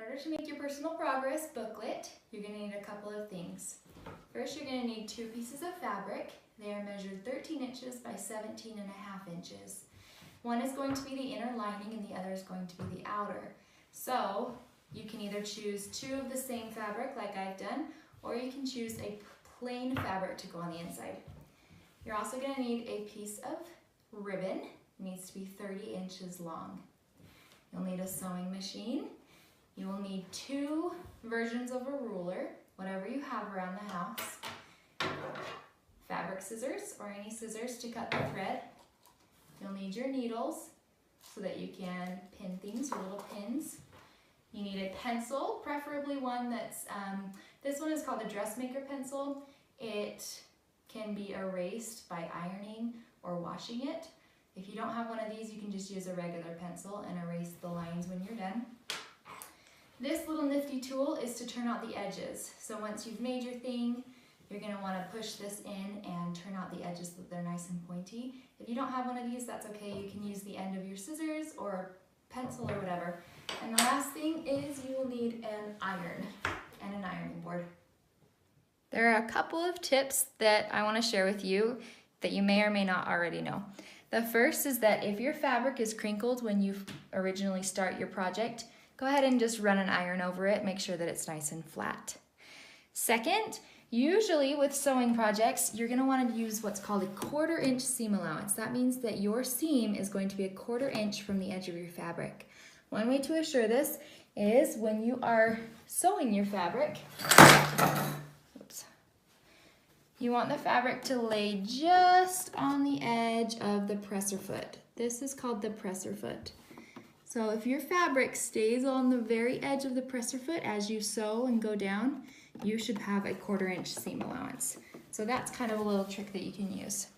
order to make your personal progress booklet, you're going to need a couple of things. First, you're going to need 2 pieces of fabric. They are measured 13 inches by 17.5 inches. One is going to be the inner lining and the other is going to be the outer. So you can either choose 2 of the same fabric like I've done, or you can choose a plain fabric to go on the inside. You're also going to need a piece of ribbon. It needs to be 30 inches long. You'll need a sewing machine. You will need 2 versions of a ruler, whatever you have around the house. Fabric scissors or any scissors to cut the thread. You'll need your needles so that you can pin things, your little pins. You need a pencil, preferably one that's, this one is called a dressmaker pencil. It can be erased by ironing or washing it. If you don't have one of these, you can just use a regular pencil and erase the lines when you're done. This little nifty tool is to turn out the edges. So once you've made your thing, you're going to want to push this in and turn out the edges so that they're nice and pointy. If you don't have one of these, that's okay. You can use the end of your scissors or pencil or whatever. And the last thing is you will need an iron and an ironing board. There are a couple of tips that I want to share with you that you may or may not already know. The first is that if your fabric is crinkled when you originally start your project, go ahead and just run an iron over it, make sure that it's nice and flat. Second, usually with sewing projects, you're going to want to use what's called a 1/4 inch seam allowance. That means that your seam is going to be a 1/4 inch from the edge of your fabric. One way to assure this is when you are sewing your fabric, you want the fabric to lay just on the edge of the presser foot. This is called the presser foot. So if your fabric stays on the very edge of the presser foot as you sew and go down, you should have a 1/4 inch seam allowance. So that's kind of a little trick that you can use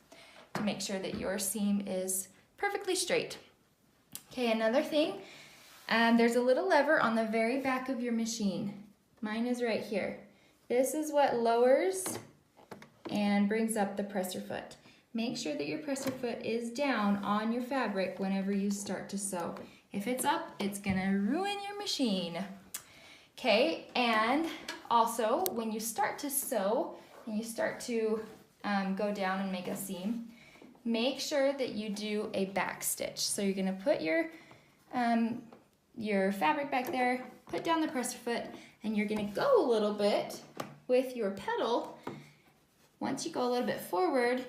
to make sure that your seam is perfectly straight. Okay, another thing, there's a little lever on the very back of your machine. Mine is right here. This is what lowers and brings up the presser foot. Make sure that your presser foot is down on your fabric whenever you start to sew. If it's up, it's gonna ruin your machine. Okay, and also when you start to sew and you start to go down and make a seam, make sure that you do a back stitch. So you're gonna put your fabric back there, put down the presser foot, and you're gonna go a little bit with your pedal. Once you go a little bit forward,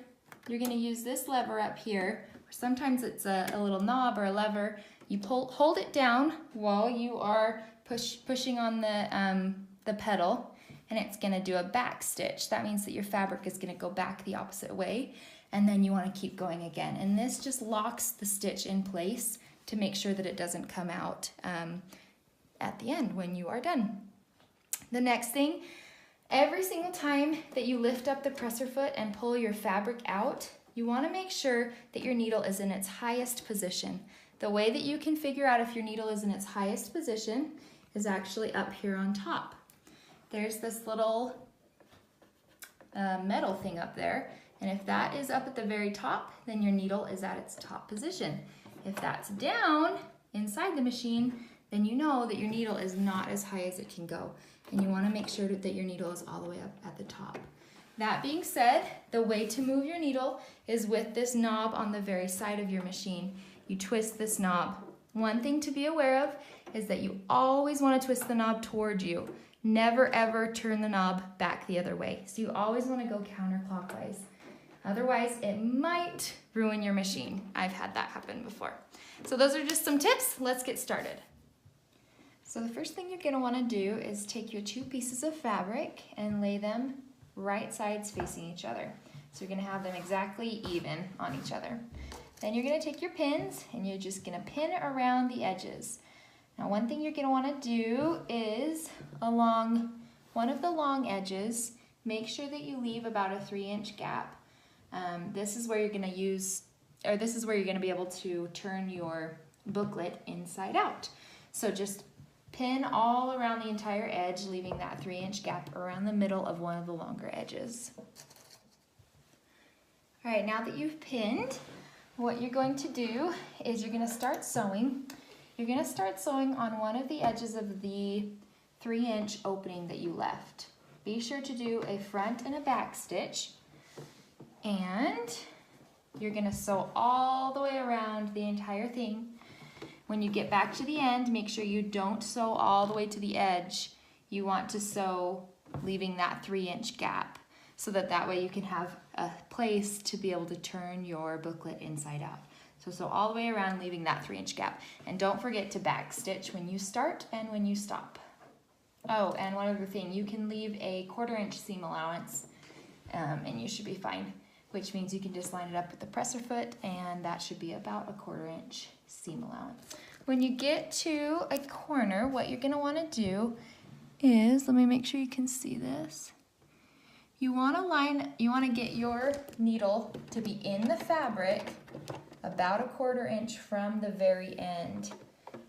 you're going to use this lever up here, or sometimes it's a little knob or a lever. You hold it down while you are pushing on the pedal, and it's going to do a back stitch. That means that your fabric is going to go back the opposite way, and then you want to keep going again. And this just locks the stitch in place to make sure that it doesn't come out at the end when you are done. The next thing, every single time that you lift up the presser foot and pull your fabric out, you want to make sure that your needle is in its highest position. The way that you can figure out if your needle is in its highest position is actually up here on top. There's this little metal thing up there, and if that is up at the very top, then your needle is at its top position. If that's down inside the machine, then you know that your needle is not as high as it can go. And you want to make sure that your needle is all the way up at the top. That being said, the way to move your needle is with this knob on the very side of your machine. You twist this knob. One thing to be aware of is that you always want to twist the knob toward you. Never ever turn the knob back the other way. So you always want to go counterclockwise. Otherwise, it might ruin your machine. I've had that happen before. So those are just some tips. Let's get started. So the first thing you're going to want to do is take your 2 pieces of fabric and lay them right sides facing each other. So you're going to have them exactly even on each other. Then you're going to take your pins and you're just going to pin around the edges. Now one thing you're going to want to do is along one of the long edges, make sure that you leave about a 3-inch gap. This is where you're going to use, or this is where you're going to be able to turn your booklet inside out. So just pin all around the entire edge, leaving that 3-inch gap around the middle of one of the longer edges. All right, now that you've pinned, what you're going to do is you're going to start sewing. you're gonna start sewing on one of the edges of the 3-inch opening that you left. Be sure to do a front and a back stitch, and you're gonna sew all the way around the entire thing. When you get back to the end, make sure you don't sew all the way to the edge. You want to sew leaving that 3-inch gap so that way you can have a place to be able to turn your booklet inside out. So sew all the way around, leaving that 3-inch gap. And don't forget to back stitch when you start and when you stop. Oh, and one other thing, you can leave a 1/4-inch seam allowance and you should be fine, which means you can just line it up with the presser foot, and that should be about a 1/4-inch seam allowance. When you get to a corner, what you're gonna wanna do is, let me make sure you can see this. You wanna get your needle to be in the fabric about a 1/4 inch from the very end.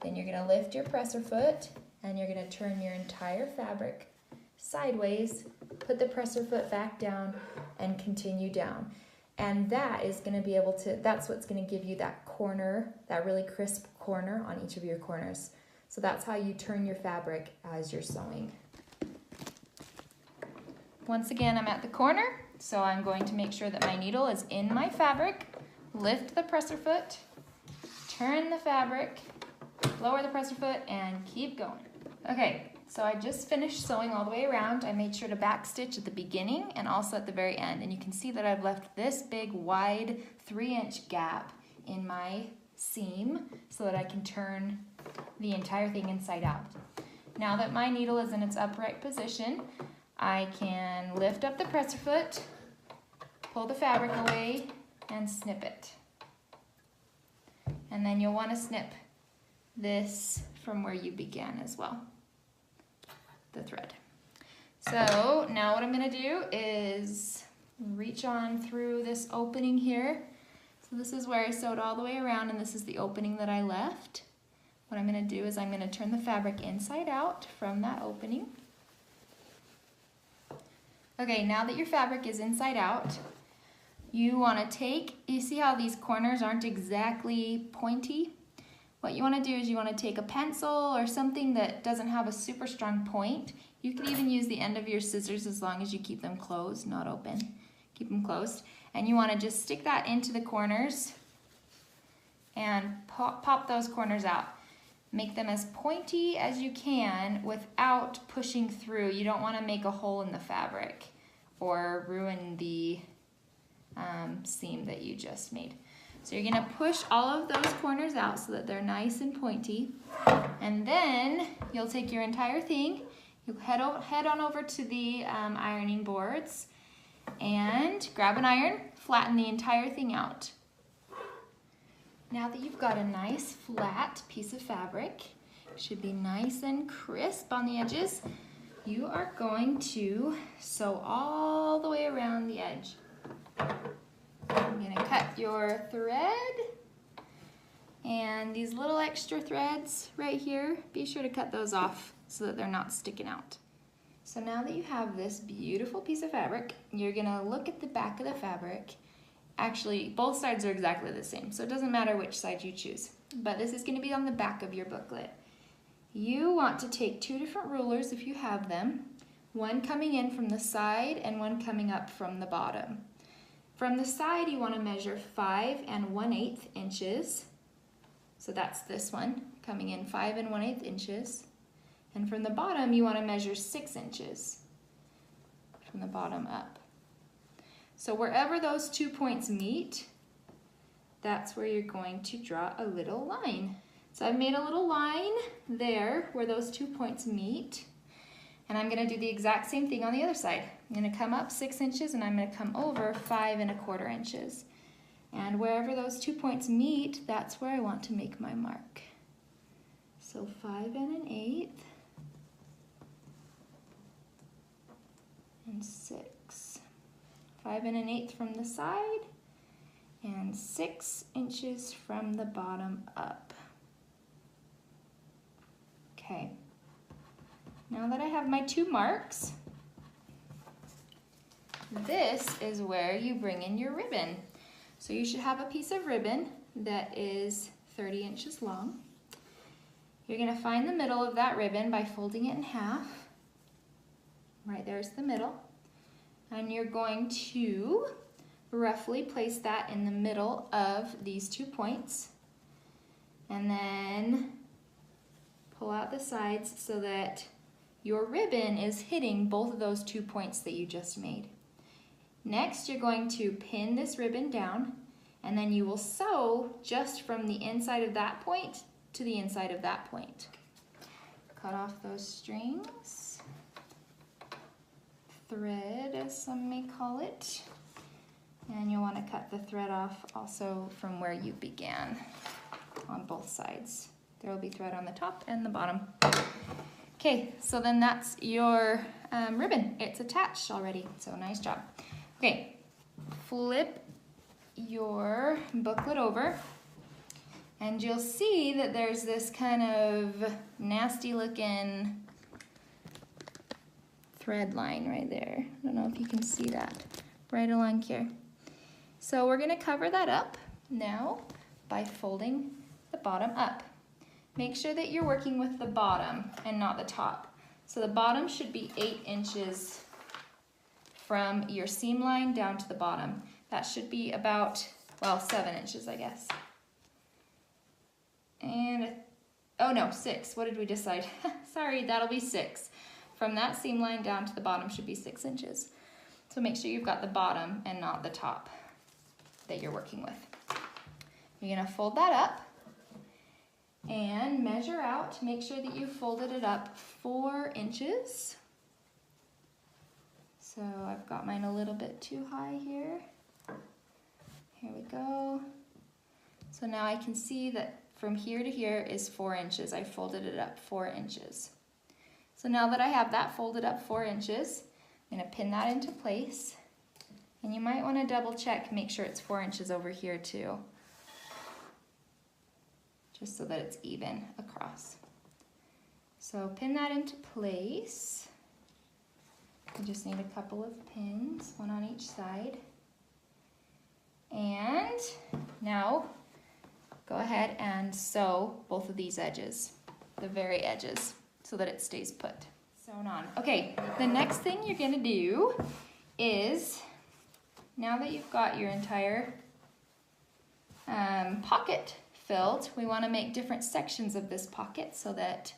Then you're gonna lift your presser foot and you're gonna turn your entire fabric sideways, put the presser foot back down, and continue down. And that is gonna be able to, that's what's gonna give you that corner, that really crisp corner on each of your corners. So that's how you turn your fabric as you're sewing. Once again, I'm at the corner, so I'm going to make sure that my needle is in my fabric, lift the presser foot, turn the fabric, lower the presser foot, and keep going. Okay, so I just finished sewing all the way around. I made sure to back stitch at the beginning and also at the very end, and you can see that I've left this big wide 3-inch gap in my seam so that I can turn the entire thing inside out. Now that my needle is in its upright position, I can lift up the presser foot, pull the fabric away, and snip it. And then you'll want to snip this from where you began as well, the thread. So now what I'm going to do is reach on through this opening here. So this is where I sewed all the way around, and this is the opening that I left. What I'm going to do is I'm going to turn the fabric inside out from that opening. Okay, now that your fabric is inside out, you want to you see how these corners aren't exactly pointy? What you want to do is you want to take a pencil or something that doesn't have a super strong point. You can even use the end of your scissors as long as you keep them closed, not open. Keep them closed. And you want to just stick that into the corners and pop those corners out. Make them as pointy as you can without pushing through. You don't want to make a hole in the fabric or ruin the seam that you just made. So you're going to push all of those corners out so that they're nice and pointy. And then you'll take your entire thing, you'll head on over to the ironing boards and grab an iron, flatten the entire thing out. Now that you've got a nice flat piece of fabric, it should be nice and crisp on the edges, you are going to sew all the way around the edge. I'm going to cut your thread, and these little extra threads right here, be sure to cut those off so that they're not sticking out. So now that you have this beautiful piece of fabric, you're going to look at the back of the fabric. Actually, both sides are exactly the same, so it doesn't matter which side you choose. But this is going to be on the back of your booklet. You want to take 2 different rulers if you have them, one coming in from the side and one coming up from the bottom. From the side, you want to measure 5 1/8 inches. So that's this one, coming in 5 1/8 inches. And from the bottom, you want to measure 6 inches from the bottom up. So wherever those 2 points meet, that's where you're going to draw a little line. So I've made a little line there where those 2 points meet. And I'm going to do the exact same thing on the other side. I'm going to come up 6 inches and I'm going to come over 5 1/4 inches. And wherever those 2 points meet, that's where I want to make my mark. So 5 1/8 and 6. 5 1/8 from the side and 6 inches from the bottom up. Okay. Now that I have my 2 marks, this is where you bring in your ribbon. So you should have a piece of ribbon that is 30 inches long. You're going to find the middle of that ribbon by folding it in half. Right there's the middle. And you're going to roughly place that in the middle of these 2 points. And then pull out the sides so that your ribbon is hitting both of those 2 points that you just made. Next, you're going to pin this ribbon down, and then you will sew just from the inside of that point to the inside of that point. Cut off those strings, thread as some may call it, and you'll want to cut the thread off also from where you began on both sides. There will be thread on the top and the bottom. Okay, so then that's your ribbon. It's attached already, so nice job. Okay, flip your booklet over, and you'll see that there's this kind of nasty looking thread line right there. I don't know if you can see that right along here. So we're gonna cover that up now by folding the bottom up. Make sure that you're working with the bottom and not the top. So the bottom should be 8 inches from your seam line down to the bottom. That should be about, well, 7 inches, I guess. And, oh no, 6. What did we decide? Sorry, that'll be 6. From that seam line down to the bottom should be 6 inches. So make sure you've got the bottom and not the top that you're working with. You're gonna fold that up and measure out. Make sure that you folded it up 4 inches. So I've got mine a little bit too high here. Here we go. So now I can see that from here to here is 4 inches. I folded it up 4 inches. So now that I have that folded up 4 inches, I'm gonna pin that into place. And you might wanna double check, make sure it's 4 inches over here too, just so that it's even across. So pin that into place. You just need a couple of pins, one on each side. And now go ahead and sew both of these edges, the very edges, so that it stays put. Sewn on. Okay, the next thing you're gonna do is, now that you've got your entire pocket filled, we want to make different sections of this pocket so that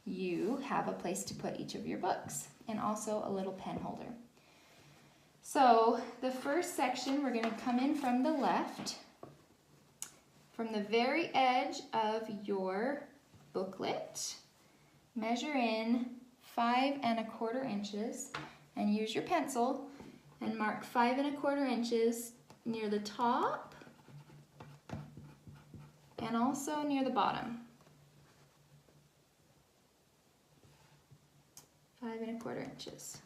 you have a place to put each of your books, and also a little pen holder. So the first section, we're going to come in from the left, from the very edge of your booklet, measure in 5 1/4 inches, and use your pencil and mark 5 1/4 inches near the top and also near the bottom. 5 1/4 inches.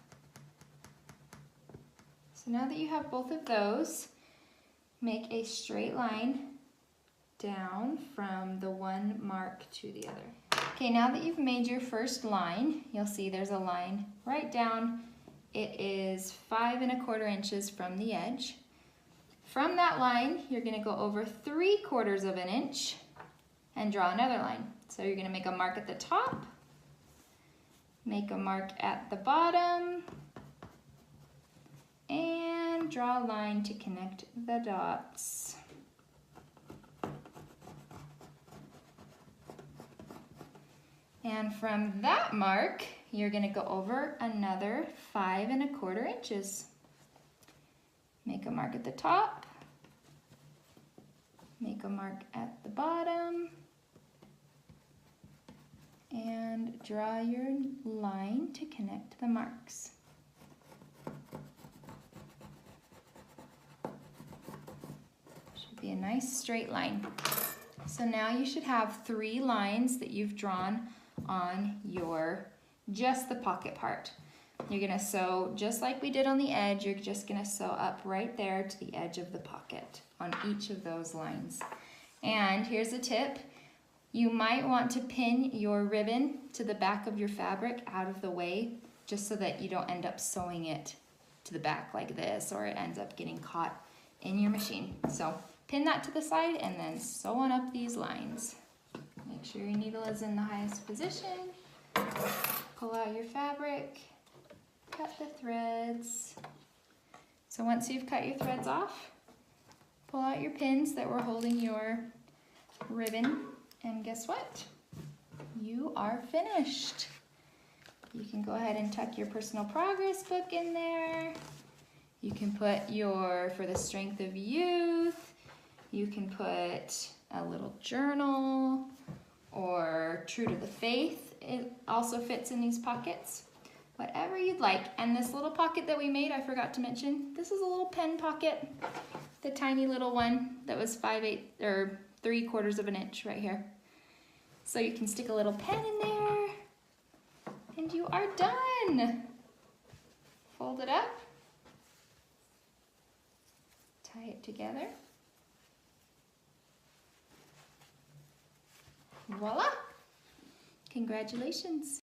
So now that you have both of those, make a straight line down from the one mark to the other. Okay, now that you've made your first line, you'll see there's a line right down. It is 5 1/4 inches from the edge. From that line, you're gonna go over 3/4 of an inch and draw another line. So you're gonna make a mark at the top, make a mark at the bottom, and draw a line to connect the dots. And from that mark, you're gonna go over another 5 1/4 inches. Make a mark at the top, make a mark at the bottom, and draw your line to connect the marks. Should be a nice straight line. So now you should have 3 lines that you've drawn on your, just the pocket part. You're gonna sew just like we did on the edge. You're just gonna sew up right there to the edge of the pocket on each of those lines. And here's a tip. You might want to pin your ribbon to the back of your fabric out of the way, just so that you don't end up sewing it to the back like this, or it ends up getting caught in your machine. So pin that to the side and then sew on up these lines. Make Make sure your needle is in the highest position. Pull out your fabric, cut the threads. So once you've cut your threads off, pull out your pins that were holding your ribbon, and guess what? You are finished. You can go ahead and tuck your personal progress book in there. You can put your, for the strength of youth, you can put a little journal, or true to the faith. It also fits in these pockets. Whatever you'd like. And this little pocket that we made, I forgot to mention, this is a little pen pocket. The tiny little one that was 5/8 or 3/4 of an inch right here. So you can stick a little pen in there, and you are done. Fold it up, tie it together. Voila! Congratulations.